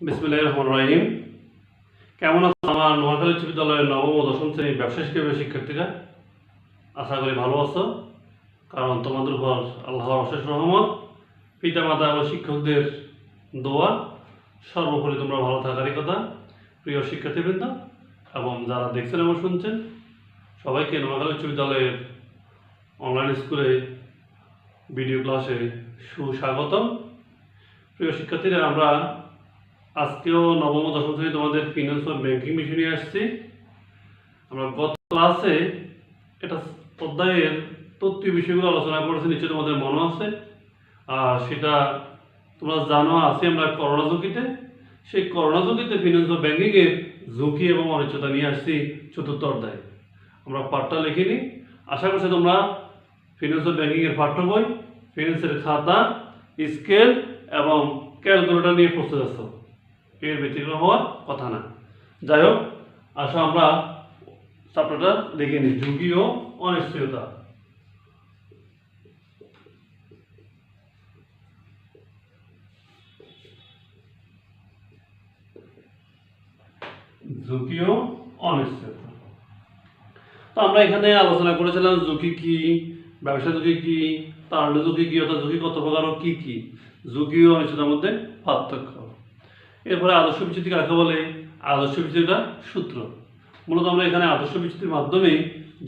বিসমিল্লাহির রহমানির রহিম। কেমন আছো আমার নোয়াখালী উচ্চ বিদ্যালয়ের নবম ও দশম শ্রেণীর ব্যবসা শিক্ষকের শিক্ষার্থীরা? আশা করি ভালো আছো, কারণ তোমাদের উপর আল্লাহর অশেষ রহমত, পিতামাতা ও শিক্ষকদের দোয়া, সর্বোপরি তোমরা ভালো থাকারই কথা। প্রিয় শিক্ষার্থীবৃন্দ এবং যারা দেখছেন এবং শুনছেন, সবাইকে নোয়াখালী উচ্চ বিদ্যালয়ের অনলাইন স্কুলে ভিডিও ক্লাসে সুস্বাগতম। প্রিয় শিক্ষার্থীরা, আমরা আজকেও নবম ও দশম শ্রেণী তোমাদের ফিনান্স ও ব্যাংকিং বিষয় নিয়ে আসছি। আমরা গত ক্লাসে এটা অধ্যায়ের তত্ত্বীয় বিষয়গুলো আলোচনা করেছি, নিশ্চয়ই তোমাদের মনে আছে। আর সেটা তোমরা জানো, আছি আমরা করোনা ঝুঁকিতে। সেই করোনা ঝুঁকিতে ফিনান্স ও ব্যাংকিংয়ের ঝুঁকি এবং অনিশ্চয়তা নিয়ে আসছি চতুর্থ অধ্যায়। আমরা পাঠটা লিখিনি। আশা করছি তোমরা ফিনান্স ও ব্যাংকিংয়ের পাঠ্য বই, ফিনান্সের খাতা, স্কেল এবং ক্যালকুলেটর নিয়ে প্রস্তুত আছো। এর ব্যতিক্রম হওয়ার কথা না। যাই হোক, আসো আমরা চ্যাপ্টারটা দেখে নিই, ঝুঁকি ও অনিশ্চয়তা। ঝুঁকি ও অনিশ্চয়তা। তো আমরা এখানে আলোচনা করেছিলাম ঝুঁকি কি, ব্যবসা ঝুঁকি কি, তারল্য ঝুঁকি কি, অর্থাৎ ঝুঁকি কত প্রকার ও কি কি, ঝুঁকি ও অনিশ্চয়তার মধ্যে পার্থক্য। এরপরে আদর্শ বিচ্যুতি কাকে বলে? আদর্শ বিচ্যুতিটা সূত্র। মূলত আমরা এখানে আদর্শ বিচ্যুতির মাধ্যমে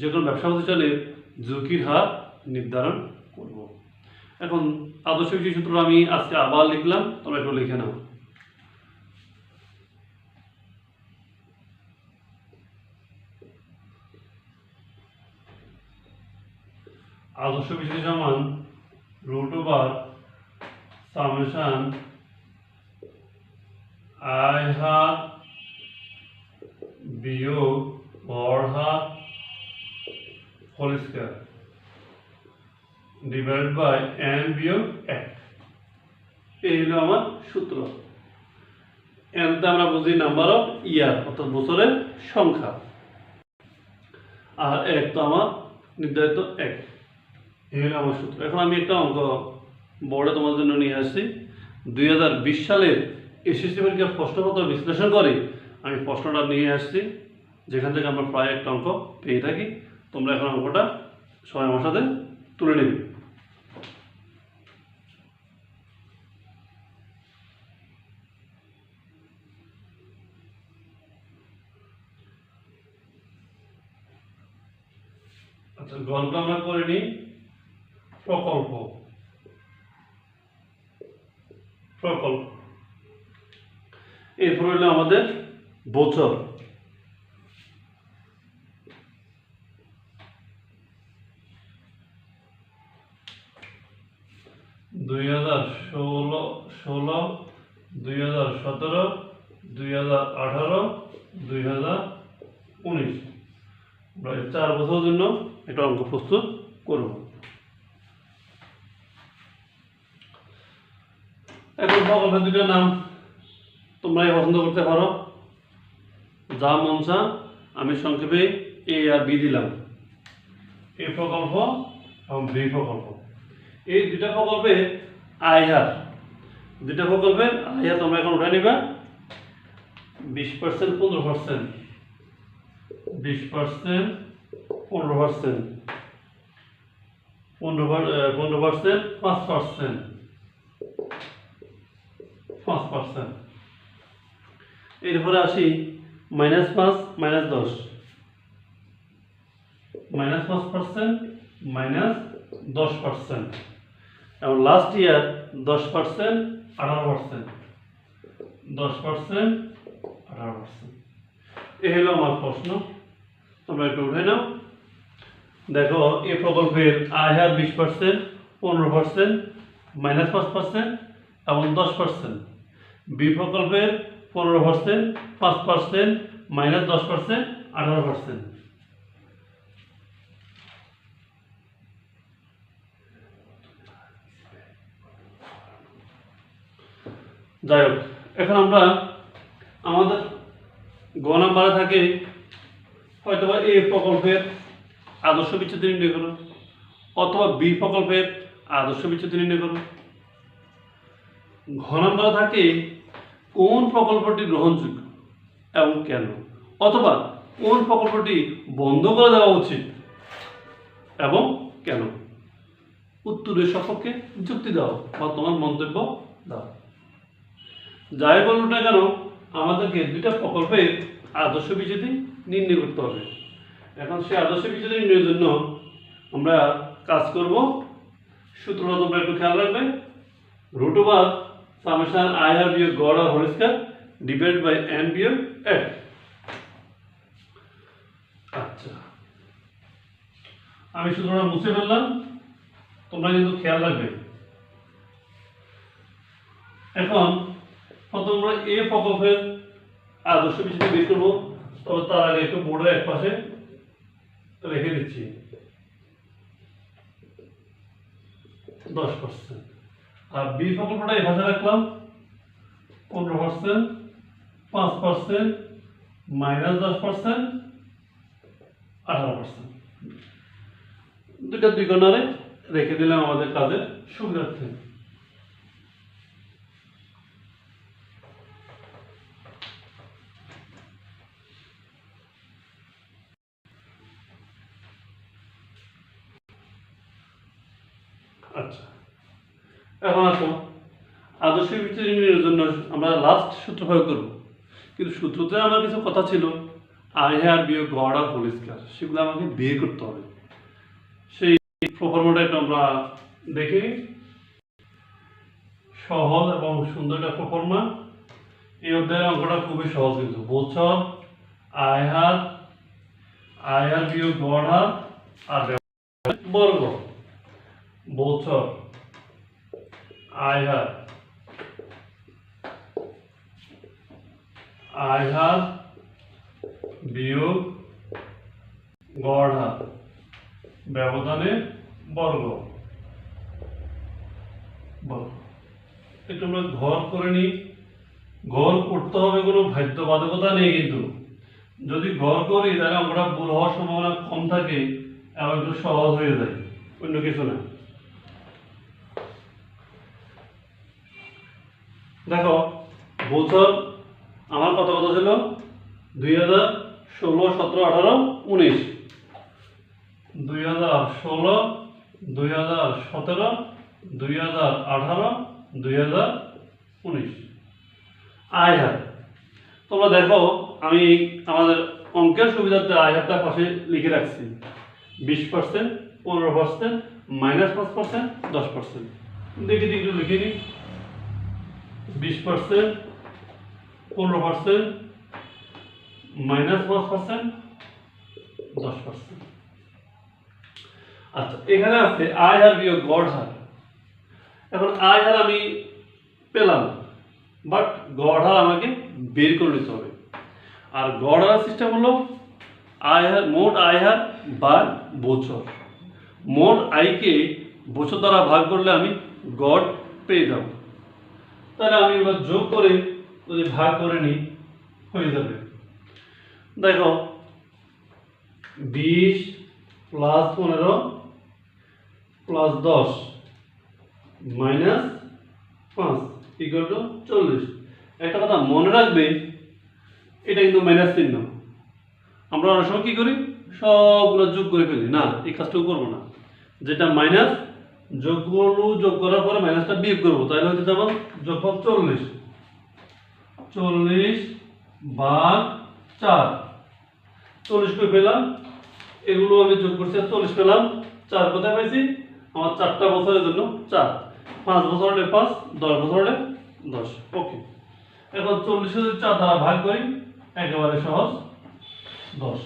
যে কোনো ব্যবসা প্রতিষ্ঠানের ঝুঁকির হার নির্ধারণ করব। এখন আদর্শ বিচ্যুতি সূত্র আমি আজকে আবার লিখলাম, তোমরা একটু লিখে নাও। আদর্শ বিচ্যুতি সমান √/, সামেশন আয় হার বিয়োগ হর হার whole square divide by n বিয়োগ 1। এই হলো আমার সূত্র। n তে আমরা বুঝি নাম্বার অফ ইয়ার, অর্থাৎ বছরের সংখ্যা, আর 1 তো আমার নির্ধারিত 1। এই হলো আমার সূত্র। এখন আমি একটা অঙ্ক বোর্ডে তোমাদের জন্য নিয়ে আসছি। 2020 সালের এসএসসি পরীক্ষার প্রশ্নপত্র বিশ্লেষণ করে আমি প্রশ্নটা নিয়ে আসছি, যেখান থেকে আমরা প্রায় একটা অঙ্ক পেয়ে থাকি। তোমরা এখন অঙ্কটা সবাই আমার সাথে তুলে নেবে। আচ্ছা, গল্প আমরা করে নিই। প্রকল্প প্রকল্প এরপর হলো আমাদের বছর। দুই 2017, 2018, 2019, প্রায় 4 বছরের জন্য একটা অঙ্ক প্রস্তুত করব। এখন প্রকল্পের দুটো নাম তোমরাই পছন্দ করতে পারো, যা মন চা। আমি সংক্ষেপে এ আর বি দিলাম, এ প্রকল্প এবং বি প্রকল্প। এই দুটা প্রকল্পের আয় হার, দুটা প্রকল্পের আয় হার তোমরা এখন উঠে নিবা। 20%, 15%, 20%, 15%, 15%, 5%, 5%। এরপরে আসি -5, -10, -5%, -10%, এবং লাস্ট ইয়ার 10%, 18%, 10%, 18%। এই হলো আমার প্রশ্ন। তোমরা একটু উঠে নাও। দেখো, এ প্রকল্পের আয় হার 20%, 15%, -5% এবং 10%। বি প্রকল্পের 15%, 5%, -10%, 18%। যাই হোক, এখন আমরা আমাদের গ নাম্বারে থাকে হয়তোবা এ প্রকল্পের আদর্শ বিচ্যুতি নির্ণয় করো, অথবা বি প্রকল্পের আদর্শ বিচ্যুতি নির্ণয় করো। ঘ নম্বরে থাকে কোন প্রকল্পটি গ্রহণযোগ্য এবং কেন, অথবা কোন প্রকল্পটি বন্ধ করে দেওয়া উচিত এবং কেন। উত্তরের সপক্ষে যুক্তি দাও বা তোমার মন্তব্য দাও। যাই বলুন না কেন, আমাদেরকে দুইটা প্রকল্পের আদর্শ বিচ্যুতি নির্ণয় করতে হবে। এখন সেই আদর্শ বিচ্যুতি নির্ণয়ের জন্য আমরা কাজ করব। সূত্রটা তোমরা একটু খেয়াল রাখবে। রুট ওভার সামেশন আই আর বিয়োগ গড় আর whole square divide by N বিয়োগ এফ। আচ্ছা, আমি সূত্রটা মুছে ফেললাম, তোমরা কিন্তু খেয়াল রাখবে। এখন প্রথম আমরা এ প্রকল্পের আদর্শ বিচ্যুতি বের করবো। তবে তার আগে একটু বোর্ডের এক পাশে রেখে দিচ্ছি 10%, আর বি প্রকল্পটা এই ভাষা রাখলাম 15%, 5%, -10%, 18%। দুইটা দুই কর্নারে রেখে দিলাম আমাদের কাজের সুবিধার্থে। আচ্ছা, এখন আসো আদর্শ বিচ্যুতি নির্ণয়ের জন্য আমরা লাস্ট সূত্র প্রয়োগ করব। কিন্তু সূত্রতে আমার কিছু কথা ছিল, আই আর বিয়োগ গড় আর হোল স্কয়ার, সেগুলো আমাকে বের করতে হবে। সেই প্রফর্মাটা একটু আমরা দেখি। সহজ এবং সুন্দর একটা প্রফর্মা। এই অধ্যায়ের অঙ্কটা খুবই সহজ, কিন্তু বছর আই আর বিয়োগ গড় আর বর্গ। বছর আই হার বিয়োগ গড় হার ব্যবধানে বর্গ। একটু আমরা ঘর করে নিই। ঘর করতে হবে, কোনো বাধ্যবাধকতা নেই, কিন্তু যদি ঘর করি তাহলে আমরা ভুল হওয়ার সম্ভাবনা কম থাকে এবং একটু সহজ হয়ে যায়, অন্য কিছু না। দেখো, বছর আমার কত ছিল 2016, 17, 18, 19। 2016, 2017, 2018, 2019 আই হার। তোমরা দেখো, আমি আমাদের অঙ্কের সুবিধার্থে আই হারটা পাশে লিখে রাখছি 20%, 15%, -5%, 10%। দেখি একটু লিখে নিই। 20%, 15%, -5%, 10%। আচ্ছা, এখানে আছে আই হার বিয়োগ গড় হার। এখন আই হার আমি পেলাম, বাট গড় হার আমাকে বের করে নিতে হবে। আর গড় হার সিস্টেম হলো মোট আই হার বাই বছর। মোট আয়কে বছর দ্বারা ভাগ করলে আমি গড় পেয়ে যাব। তাহলে আমি এবার যোগ করে যদি ভাগ করে নিই হয়ে যাবে। দেখো, 20 + 15 + 10 -5 = 40। একটা কথা মনে রাখবে, এটা কিন্তু মাইনাস চিহ্ন। আমরা অনেক সময় কি করি, সবগুলো যোগ করে ফেলি। না, এই কাজটাও করবো না। যেটা মাইনাস যোগ করার পরে মাইনাসটা বিয়োগ করবো, তাহলে হচ্ছে যেমন যোগফল 40। 40/4 40 করে পেলাম। এগুলো আমি যোগ করছি, 40 পেলাম। 4 কোথায় পাইছি? আমার 4টা বছরের জন্য 4, 5 বছর হলে 5, 10 বছর হলে 10। ওকে, এখন 40 যদি 4 দ্বারা ভাগ করি, একেবারে সহজ 10।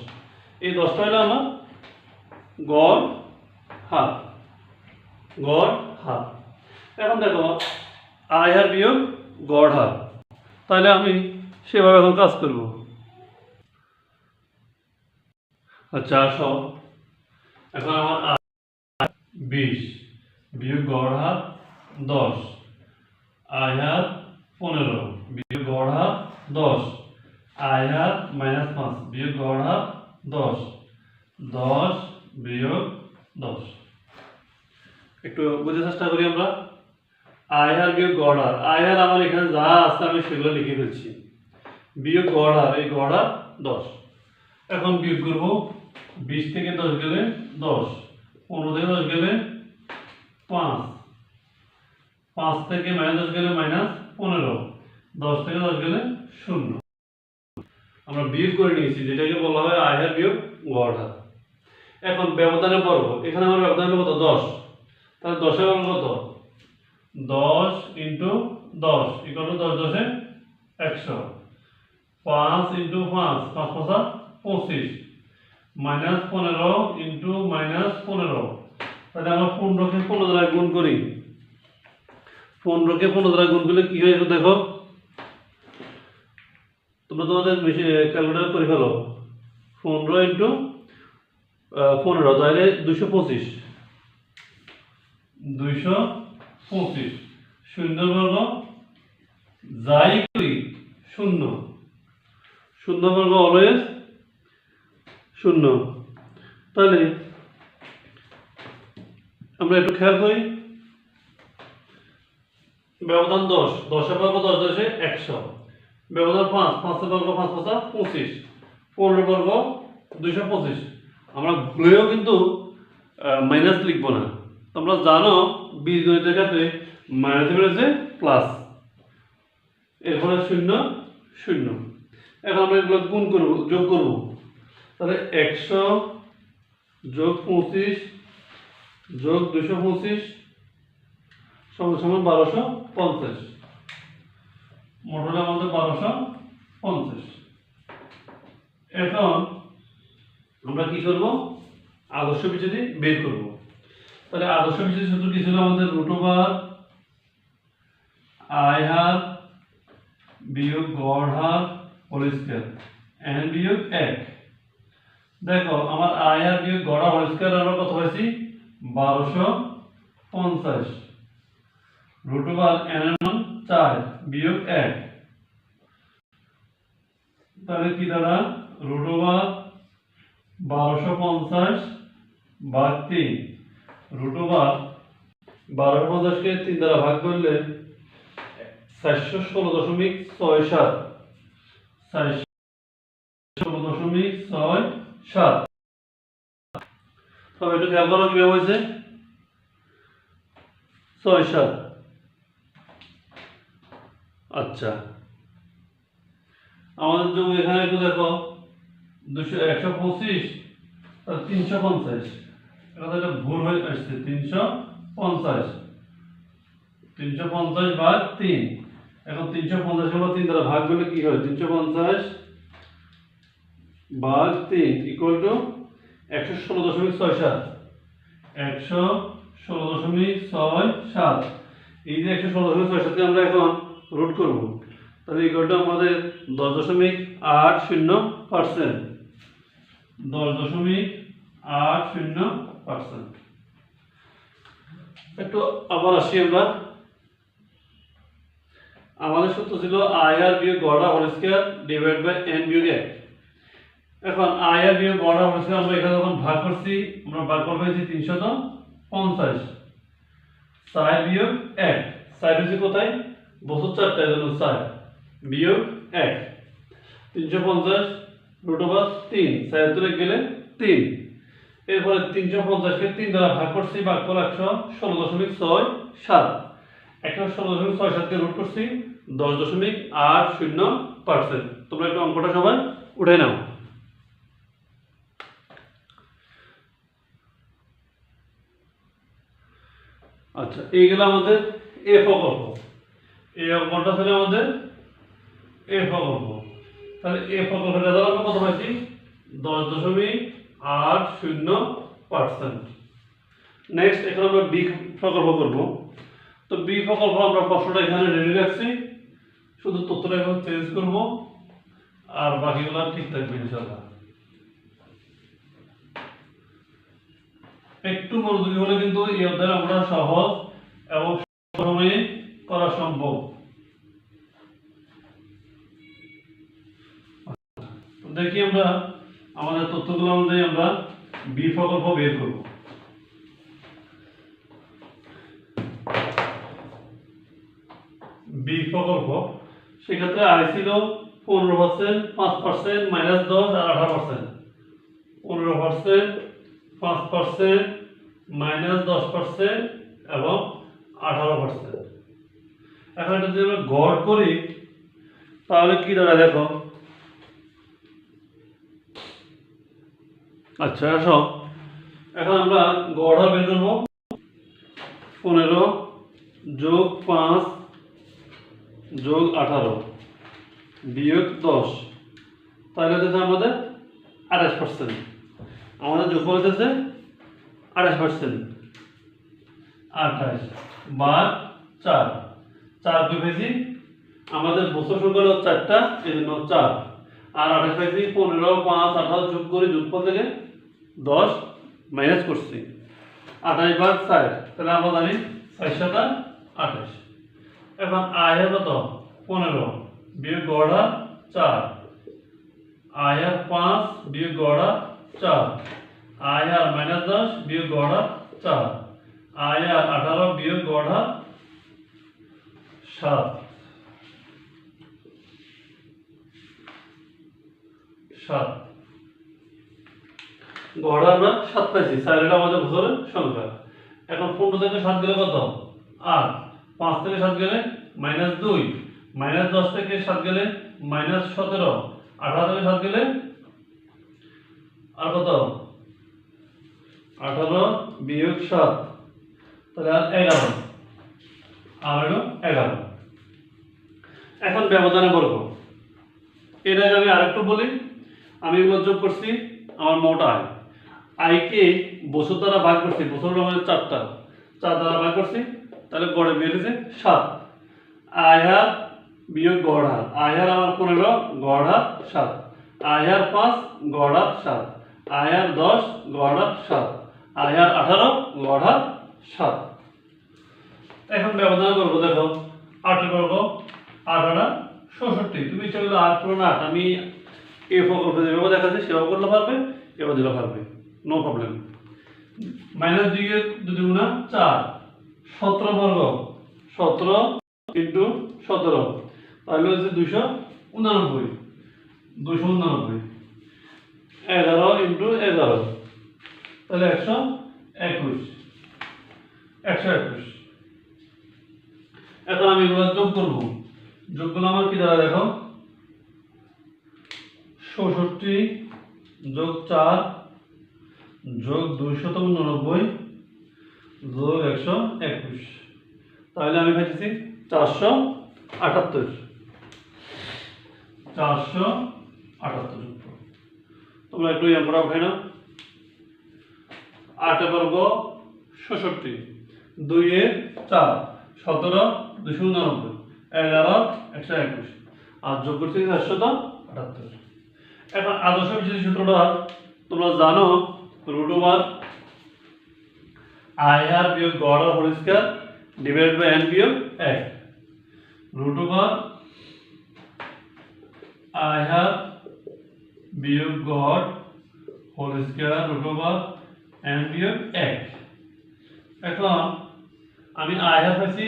এই 10টা হলো আমার গড় হার। এখন দেখো, আই হার বিয়োগ গড় হার। তাহলে আমি সেভাবে এখন কাজ করব। আচ্ছা, আসো, এখন আমার 20 বিয়োগ গড় হার 10, আই হার 15 বিয়োগ গড় হার 10, আই হার -5 বিয়োগ গড় হার 10, 10 বিয়োগ 10। একটু বুঝে চেষ্টা করি আমরা। আই হার বিয়োগ গড় হার, আয় হার আমার এখানে যা আছে আমি সেগুলো লিখে ফেলছি, বিয়োগ গড় হার, এই গড় হার 10। এখন বিয়োগ করব, 20 থেকে 10 গেলে 10, 15 থেকে 10 গেলে 5, 5 থেকে -10 গেলে -15, 10 থেকে 10 গেলে 0। আমরা বিয়োগ করে নিয়েছি, যেটাকে বলা হয় আয় হার বিয়োগ গড় হার। এখন ব্যবধানের বর্গ, এখানে আমার ব্যবধান কত 10, তাহলে 10 এর বর্গ কত, 10 × 10 = 10 10 100, 5 × 5 5 5 25, -15 × -15, তাহলে আমরা 15 কে 15 দ্বারা গুণ করি, 15 কে 15 দ্বারা গুণ করলে কি হয় একটু দেখো, তোমরা তোমাদের ক্যালকুলেটর করে ফেলো, 15 × 15 তাহলে 225, 225, শূন্যের বর্গ যাই করি শূন্য, শূন্য বর্গ অলওয়েজ শূন্য। তাহলে আমরা একটু খেয়াল করি, ব্যবধান 10, 10 এর বর্গ 10 10 100, ব্যবধান 5, 5 এর বর্গ 5 5 25, 15 বর্গ 225। আমরা ভুলেও কিন্তু মাইনাস লিখবো না, তোমরা জানো বীজগণিতের ক্ষেত্রে মাইনাস বেড়েছে প্লাস, এরপরে 0 0। এখন আমরা এগুলো গুণ করব, যোগ করব, তাহলে 100 যোগ 25 যোগ 225 সমান 1250, মোট হলো আমাদের 1250। এখন আমরা কি করব, আদর্শ বিচ্যুতি বের করব। তাহলে আদর্শ বিচ্যুতি সূত্র কি ছিল আমাদের, √, আয় হার বিয়োগ গড় হার হোল স্কয়ার n বিয়োগ 1। দেখো আমার আয় হার বিয়োগ গড় হার হোল স্কয়ার আমরা কত পাইছি, 1250, √n এর মান 4 বিয়োগ 1, তাহলে কি দাঁড়া, √1250 ভাগ 3, √1250 কে 3 দ্বারা ভাগ করলে 416.67, 416.67। তবে এটা খেয়াল করো কিভাবে হয়েছে, 67। আচ্ছা, আমাদের যোগ এখানে একটু দেখো, 125 আর 350, এটা ভুল হয়ে আসছে, 350, 350 ভাগ 3। এখন 350 কে 3 দ্বারা ভাগ করলে কি হয়, 350 ভাগ 3 = 116.67, 116.67। এই যে 116.67 কে আমরা এখন রুট করব, তাহলে ইকুয়ালটা আমাদের 10.80%, 10.80%। একটু আবার আসি আমরা, আমাদের সূত্র ছিল আয় হার বিয়োগ গড় হার whole square divide by n বিয়োগ 1। এখন আয় হার বিয়োগ গড় হার হোল স্কয়ার আমরা এখানে যখন ভাগ করছি, আমরা ভাগ করে পেয়েছি 350, 4 বিয়োগ 1, 4 হচ্ছে কোথায়, বছর 4টা, এর জন্য 4 বিয়োগ 1, 350 √3, 4 ধরে গেলে 3। এরপরে 350 কে 3 দ্বারা ভাগ করছি, ভাগফল 116.67, 116.67 কে রুট করছি 10.80%। তোমরা একটু অঙ্কটা সবাই উঠে নাও। আচ্ছা, এইগুলো আমাদের এ প্রকল্প, এই অঙ্কটা ছিল আমাদের এ প্রকল্প। তাহলে এ প্রকল্পের রেজাল্ট আমরা কত পাইছি, 10.80%। নেক্সট এখন আমরা বি প্রকল্প করব। তো বি প্রকল্প আমরা প্রশ্নটা এখানে রেডি রাখছি, শুধু তথ্যটা এখন চেঞ্জ করব, আর বাকিগুলো ঠিক থাকবে ইনশাআল্লাহ। একটু মনোযোগী হলে কিন্তু এই অধ্যায় আমরা সহজ এবং সময়ে করা সম্ভব। দেখি আমরা আমাদের তথ্যগুলো অনুযায়ী আমরা বি প্রকল্প বের করব। সেক্ষেত্রে আয় ছিল 15%, 5%, -10 আর 18%। 15%, 5%, -10% এবং 18%। এখন এটা যদি আমরা গড় করি তাহলে কি দাঁড়ায় দেখো। আচ্ছা আসো, এখন আমরা গড় বের করবো। 15 যোগ 5 যোগ 18 বিয়োগ 10, তাহলে হচ্ছে আমাদের 28%। আমাদের যোগফল হচ্ছে 28%। 28 বার 4, 4 দুই পেয়েছি, আমাদের বছর সংখ্যা হলো 4টা, এই জন্য 4। আর 28 পেয়েছি 15, 5, 18 যোগ করে যোগফল থেকে 10 মাইনাস করছি। 28 বার 4, তাহলে আমরা জানি 4 7 28। এখন আয় কত? 15 বিয়োগ গড়া 4, আয় 5 বিয়োগ গড়া 4, আয় -10 বিয়োগ গড়া 4, আয় 18 বিয়োগ গড়া 7। 7 গড়া আমরা 7 পাইছি। 4 এটা আমাদের বছরের সংখ্যা। এখন 15 থেকে 7 গেলে কত? 8। 5 থেকে 7 গেলে -2, -10 থেকে 7 গেলে -17, 18 থেকে 7 গেলে আর কত? 18 বিয়োগ 7, তাহলে আর 11, আর হলো 11। এখন ব্যবধানে বর্গ। এর আগে আমি আরেকটু বলি, আমি এগুলো যোগ করছি আমার মোট আয়। আয়কে বছর দ্বারা ভাগ করছি, বছর হলো আমাদের 4টা, 4 দ্বারা ভাগ করছি, তাহলে গড়ে বেরিয়েছে 7। আয় হার বিয়োগ গড় হার, আয় হার আমার 15, গড় হার 7, আয় হার 5, গড় হার 7, আয় হার 10, গড় হার 7, আয় হার 18, গড় হার 7। এখন ব্যবধান করবো, দেখো 8 বর্গ 8 66। তুমি ইচ্ছা করলে 8 পুরো 8, আমি এই প্রকল্পে যেভাবে দেখাচ্ছি সেভাবে করলে পারবে, এভাবে দিলে পারবে, নো প্রবলেম। -2 এর 2 গুণা 4, 17 বর্গ, 17 ইন্টু 17, তাহলে হচ্ছে 289, 289। 11 ইন্টু 11, তাহলে 121, 121। এখন আমি এগুলো যোগ করবো। যোগ করলে আমার কি দাঁড়ায় দেখো, 66 যোগ 4 যোগ 289 যোগ 121, তাহলে আমি পাইতেছি 478। 478। তোমরা একটু আমরা উঠে নাও। 8 বর্গ 66, 2 এর 4, 17 289, 11 121, আর যোগ করছি 478। এখন আদর্শ বিচ্যুতি সূত্রটা তোমরা জানো, √, আয় হার বিয়োগ গড় হার whole square divided by n বিয়োগ 1। √, আয় হার বিয়োগ গড় হোল স্কয়ার √, n বিয়োগ 1। এখন আমি আয় হার পাইছি,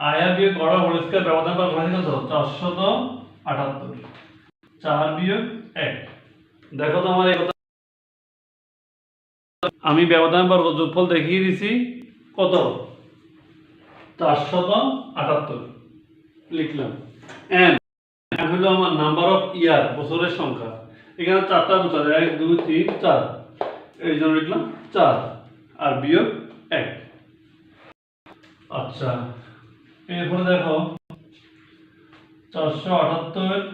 আয় হার বিয়োগ গড় হার হোল স্কয়ার ব্যবধান করা হয়েছে কত? 478। 4 বিয়োগ 1, দেখো তো আমার এই কথা, আমি ব্যবধান বর্গ যোগফল দেখিয়ে দিছি কত? 478 লিখলাম। n হলো আমার নাম্বার অফ ইয়ার, বছরের সংখ্যা। এখানে 4টা বছর, 1 2 3 4, এই জন্য লিখলাম 4 আর বিয়োগ 1। আচ্ছা, এরপরে দেখো 478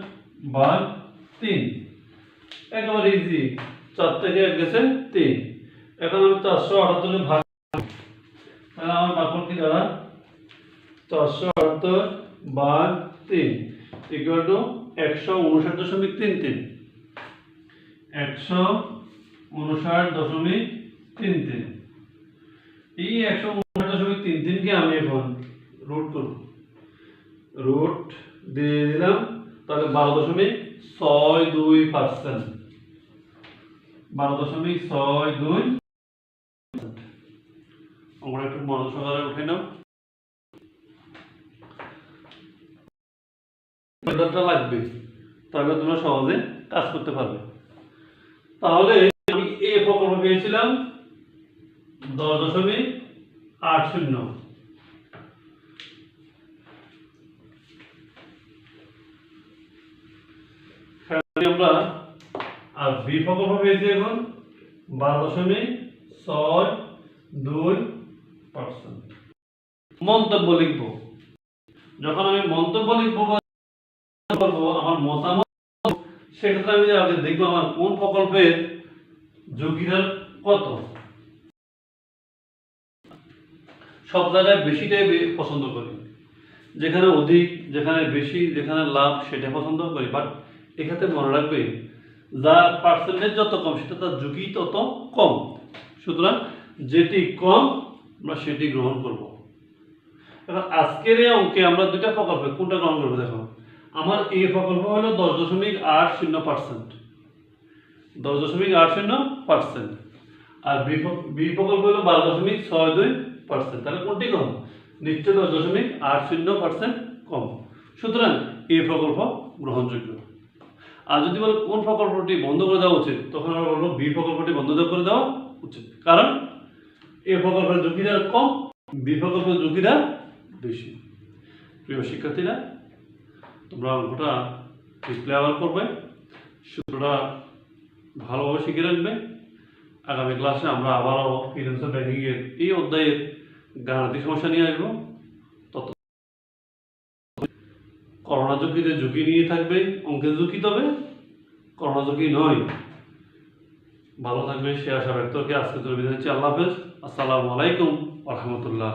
ভাগ 3, একেবারে ইজি। 4 থেকে 1 গেছে 3। এখন আমি 478 ভাগ, তাহলে আমার ভাগফল কি দাঁড়ায়? 478 ভাগ 3 ইকুয়াল টু 159.33। 159.33। এই 159.33 কে আমি এখন রুট করব। রুট দিয়ে দিলাম, তাহলে 12.62%। 12.62। আমরা একটু মনোযোগ সহকারে উঠে নাও। মেথডটা লাগবে, তাহলে তোমরা সহজে কাজ করতে পারবে। তাহলে আমি এ প্রকল্প পেয়েছিলাম 10.80। আমরা আর বি প্রকল্প পেয়েছি এখন 12.62%। মন্তব্য লিখবো। যখন আমি মন্তব্য লিখবো করবো আমার মতামত, সেক্ষেত্রে আমি আগে দেখবো আমার কোন প্রকল্পের ঝুঁকিটা কত। সব জায়গায় বেশিটাই পছন্দ করি, যেখানে অধিক, যেখানে বেশি, যেখানে লাভ সেটা পছন্দ করি। বাট এক্ষেত্রে মনে রাখবে যার পার্সেন্টেজ যত কম সেটা তার ঝুঁকি তত কম। সুতরাং যেটি কম আমরা সেটি গ্রহণ করব। এবার আজকের এই অঙ্কে আমরা দুইটা প্রকল্পে কোনটা গ্রহণ করবো দেখো। আমার এই প্রকল্প হলো 10.80%, 10.80%। আর বি প্রকল্প হলো 12.62%। তাহলে কোনটি কম? নিশ্চয় 10.80% কম। সুতরাং এই প্রকল্প গ্রহণযোগ্য। আর যদি বলো কোন প্রকল্পটি বন্ধ করে দেওয়া উচিত, তখন আমরা বলবো বি প্রকল্পটি বন্ধ করে দেওয়া উচিত। কারণ এই প্রকল্পের ঝুঁকিটা কম, বি প্রকল্পের ঝুঁকিটা বেশি। প্রিয় শিক্ষার্থীরা, তোমরা অঙ্কটা রিপ্লাই আবার করবে, সূত্রটা ভালোভাবে শিখে রাখবে। আগামী ক্লাসে আমরা আবারও ফিনান্সিয়াল ব্যাংকিংয়ের এই অধ্যায়ের গাণিতিক সমস্যা নিয়ে আসবো। তত করোনা ঝুঁকিতে ঝুঁকি নিয়ে থাকবে, অঙ্কের ঝুঁকি তবে করোনা ঝুঁকি নয়। ভালো থাকবে সে আশা ব্যক্ত রেখে আজকে বিদায় নিচ্ছি। আল্লাহ হাফেজ। আসসালামু আলাইকুম ওয়া রাহমাতুল্লাহ।